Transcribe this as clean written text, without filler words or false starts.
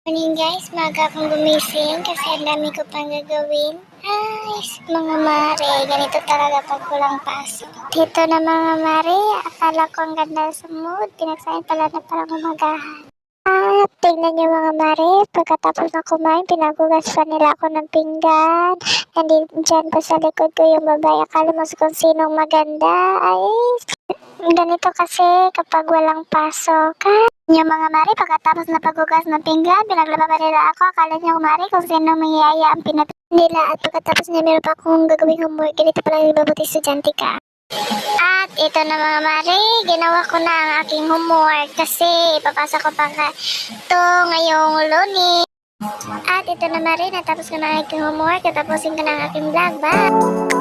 Morning guys, maaga akong gumising kasi ang dami ko pang gagawin. Ay, mga mare, ganito talaga pag walang pasok. Dito na mga mare, akala ko ang ganda sa mood, pinagsahin pala na parang umagahan. At tingnan niyo mga mare, pagkatapos na kumain, pinagugas pa nila ako ng pinggan. Nandyan pa sa likod ko yung babae, akala mo kung sinong maganda. Ay, ganito kasi kapag walang pasok. Yung mga mari, pagkatapos na paghugas ng pinggan, pinaglaba pa nila ako. Akala niya kumari kung sino mangyayaya ang pinapin nila. At pagkatapos niya, meron pa akong gagawing homework. Ganito pala yung babuti estudyante ka. At ito na mga mari, ginawa ko na ang aking homework kasi ipapasa ko pa ito ngayong Lunes. At ito na mari, natapos ko na ang aking homework. Tatapusin ko na ang aking vlog. Bye!